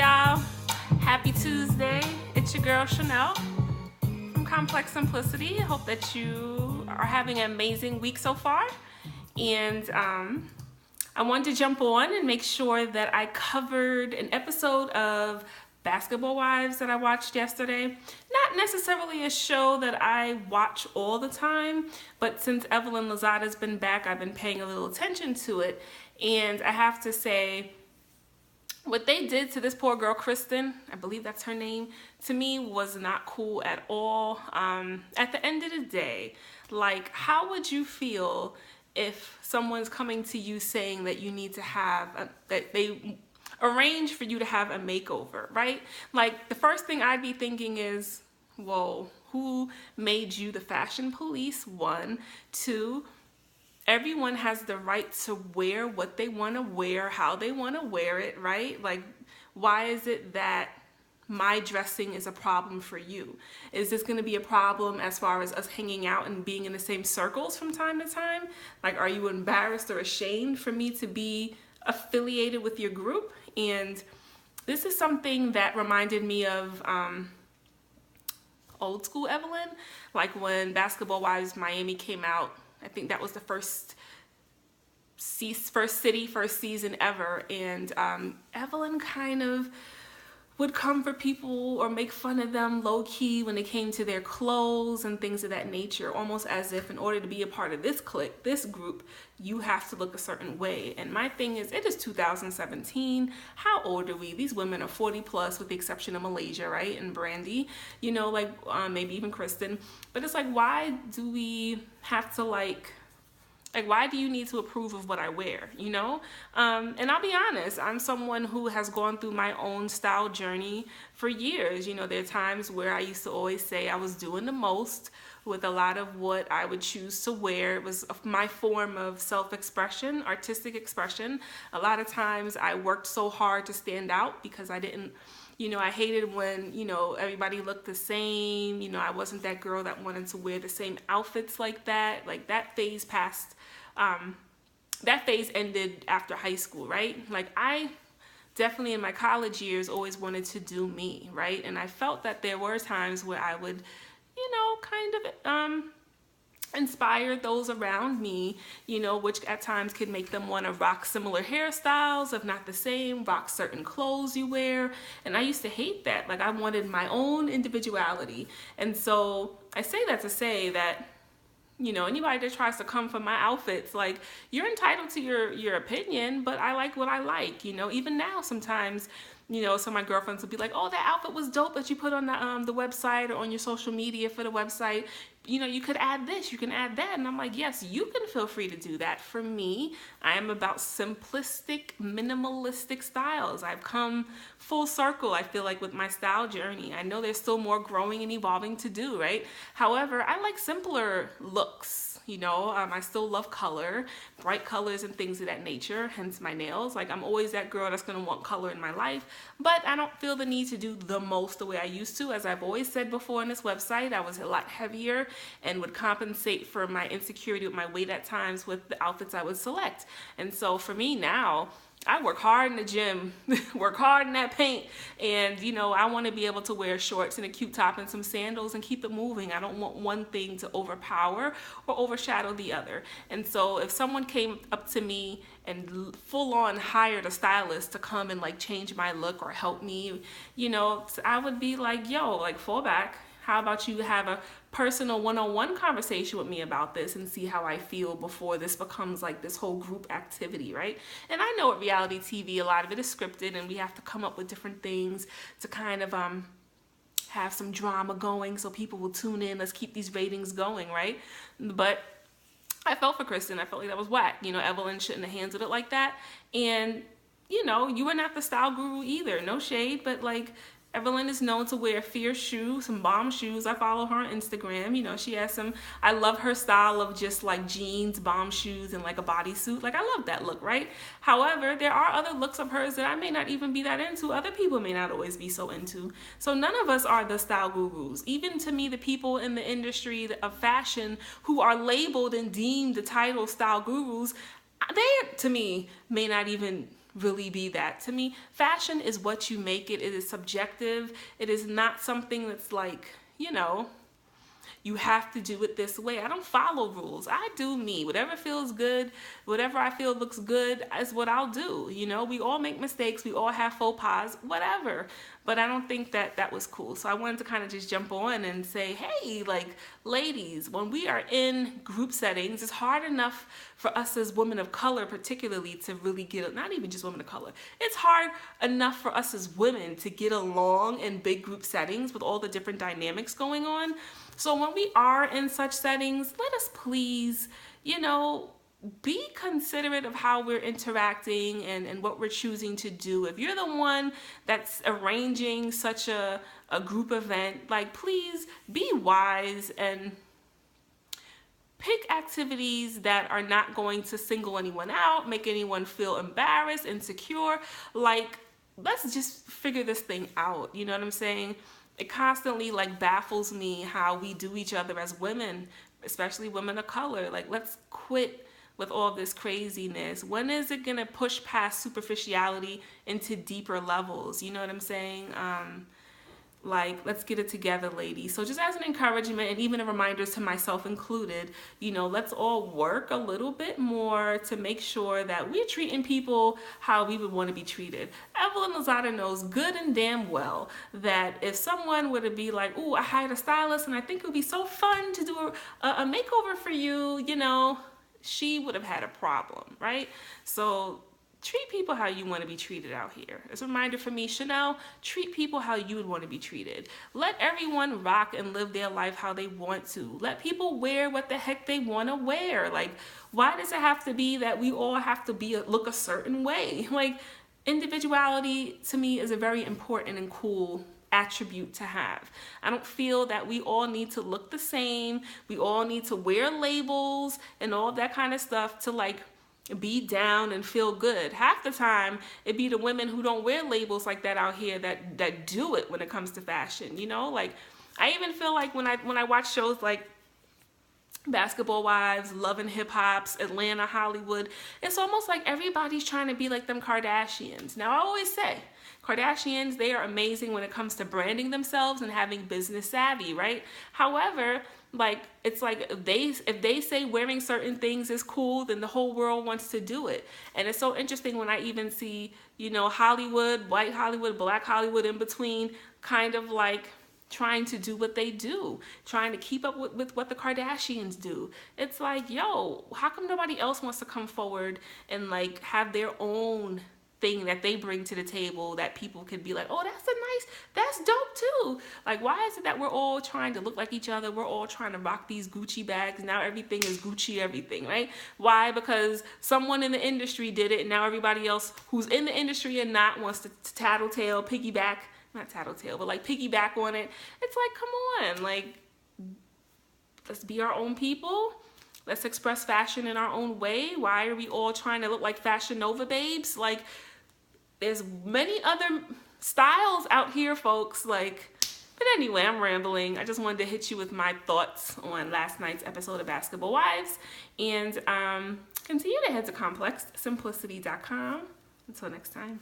y'all? Happy Tuesday. It's your girl Chanel from Complex Simplicity. I hope that you are having an amazing week so far. And I wanted to jump on and make sure that I covered an episode of Basketball Wives that I watched yesterday. Not necessarily a show that I watch all the time, but since Evelyn Lozada's been back, I've been paying a little attention to it. And I have to say, what they did to this poor girl, Kristen, I believe that's her name, to me was not cool at all. At the end of the day, like, how would you feel if someone's coming to you saying that you need to have, that they arrange for you to have a makeover, right? Like, the first thing I'd be thinking is, whoa, who made you the fashion police? 1, 2, everyone has the right to wear what they want to wear, how they want to wear it, right? Like, why is it that my dressing is a problem for you? Is this going to be a problem as far as us hanging out and being in the same circles from time to time? Like, are you embarrassed or ashamed for me to be affiliated with your group? And this is something that reminded me of old school Evelyn, like when Basketball Wives Miami came out. I think that was the first season ever, and Evelyn kind of would come for people or make fun of them low-key when it came to their clothes and things of that nature, almost as if in order to be a part of this clique, this group, you have to look a certain way. And my thing is, it is 2017. How old are we? These women are 40 plus, with the exception of Malaysia, right? And Brandy, you know, like maybe even Kristen. But it's like, why do we have to like, why do you need to approve of what I wear, you know? And I'll be honest, I'm someone who has gone through my own style journey for years. You know, there are times where I used to always say I was doing the most with a lot of what I would choose to wear. It was my form of self-expression, artistic expression. A lot of times I worked so hard to stand out because I didn't, you know, I hated when, you know, everybody looked the same. You know, I wasn't that girl that wanted to wear the same outfits like that. Like, that phase passed, that phase ended after high school, right? Like, I definitely in my college years always wanted to do me, right? And I felt that there were times where I would, you know, kind of inspire those around me, you know, which at times could make them want to rock similar hairstyles, if not the same, rock certain clothes you wear. And I used to hate that. Like, I wanted my own individuality. And so I say that to say that, you know, anybody that tries to come for my outfits, like, you're entitled to your opinion, but I like what I like, you know. Even now, sometimes, you know, some of my girlfriends will be like, oh, that outfit was dope that you put on the website or on your social media for the website. You know, you could add this, you can add that. And I'm like, yes, you can feel free to do that. For me, I am about simplistic, minimalistic styles. I've come full circle, I feel like, with my style journey. I know there's still more growing and evolving to do, right? However, I like simpler looks. You know, I still love color, bright colors and things of that nature, hence my nails. Like, I'm always that girl that's going to want color in my life, but I don't feel the need to do the most the way I used to. As I've always said before on this website, I was a lot heavier and would compensate for my insecurity with my weight at times with the outfits I would select. And so for me now, I work hard in the gym, work hard in that paint, and, you know, I want to be able to wear shorts and a cute top and some sandals and keep it moving. I don't want one thing to overpower or overshadow the other. And so if someone came up to me and full on hired a stylist to come and like change my look or help me, you know, I would be like, yo, like, fall back. How about you have a personal one-on-one conversation with me about this and see how I feel before this becomes like this whole group activity, right? And I know at reality TV, a lot of it is scripted and we have to come up with different things to kind of have some drama going so people will tune in. Let's keep these ratings going, right? But I felt for Kristen. I felt like that was whack. You know, Evelyn shouldn't have handled it like that. And, you know, you were not the style guru either. No shade, but like, Evelyn is known to wear fierce shoes, some bomb shoes. I follow her on Instagram. You know, she has some, I love her style of just like jeans, bomb shoes, and like a bodysuit. Like, I love that look, right? However, there are other looks of hers that I may not even be that into. Other people may not always be so into. So none of us are the style gurus. Even to me, the people in the industry of fashion who are labeled and deemed the title style gurus, they, to me, may not even really be that. To me, fashion is what you make it. It is subjective. It is not something that's like, you know, you have to do it this way. I don't follow rules. I do me. Whatever feels good, whatever I feel looks good is what I'll do. You know, we all make mistakes. We all have faux pas, whatever. But I don't think that that was cool. So I wanted to kind of just jump on and say, hey, like, ladies, when we are in group settings, it's hard enough for us as women of color, particularly, to really get, not even just women of color, it's hard enough for us as women to get along in big group settings with all the different dynamics going on. So when we are in such settings, let us please, you know, be considerate of how we're interacting and what we're choosing to do. If you're the one that's arranging such a group event, like, please be wise and pick activities that are not going to single anyone out, make anyone feel embarrassed, insecure. Like, let's just figure this thing out. You know what I'm saying? It constantly like baffles me how we do each other as women, especially women of color. Like, let's quit with all this craziness. When is it gonna push past superficiality into deeper levels? You know what I'm saying? Like, let's get it together, ladies. So just as an encouragement and even a reminder to myself included, you know, let's all work a little bit more to make sure that we're treating people how we would want to be treated. Evelyn Lozada knows good and damn well that if someone were to be like, ooh, I hired a stylist and I think it would be so fun to do a makeover for you, you know, she would have had a problem, right? So treat people how you want to be treated out here. As a reminder for me, Chanel, treat people how you would want to be treated. Let everyone rock and live their life how they want to. Let people wear what the heck they want to wear. Like, why does it have to be that we all have to look a certain way? Like, individuality to me is a very important and cool attribute to have. I don't feel that we all need to look the same. We all need to wear labels and all that kind of stuff to like be down and feel good. Half the time it be the women who don't wear labels like that out here that do it when it comes to fashion, you know? Like, I even feel like when I watch shows like Basketball Wives, Love and Hip Hops, Atlanta, Hollywood, it's almost like everybody's trying to be like them Kardashians. Now, I always say Kardashians, they are amazing when it comes to branding themselves and having business savvy, right? However, like, it's like if they say wearing certain things is cool, then the whole world wants to do it. And it's so interesting when I even see, you know, Hollywood, white Hollywood, black Hollywood in between, kind of like trying to do what they do, trying to keep up with what the Kardashians do. It's like, yo, how come nobody else wants to come forward and like have their own thing that they bring to the table that people can be like, oh, that's dope too. Like, why is it that we're all trying to look like each other? We're all trying to rock these Gucci bags. Now everything is Gucci everything, right? Why? Because someone in the industry did it, and now everybody else who's in the industry and not wants to tattletale, piggyback, not tattletale, but like piggyback on it. It's like, come on, like, let's be our own people. Let's express fashion in our own way. Why are we all trying to look like Fashion Nova babes? Like, there's many other styles out here, folks. Like, but anyway, I'm rambling. I just wanted to hit you with my thoughts on last night's episode of Basketball Wives. And continue to head to ComplexSimplicity.com. Until next time.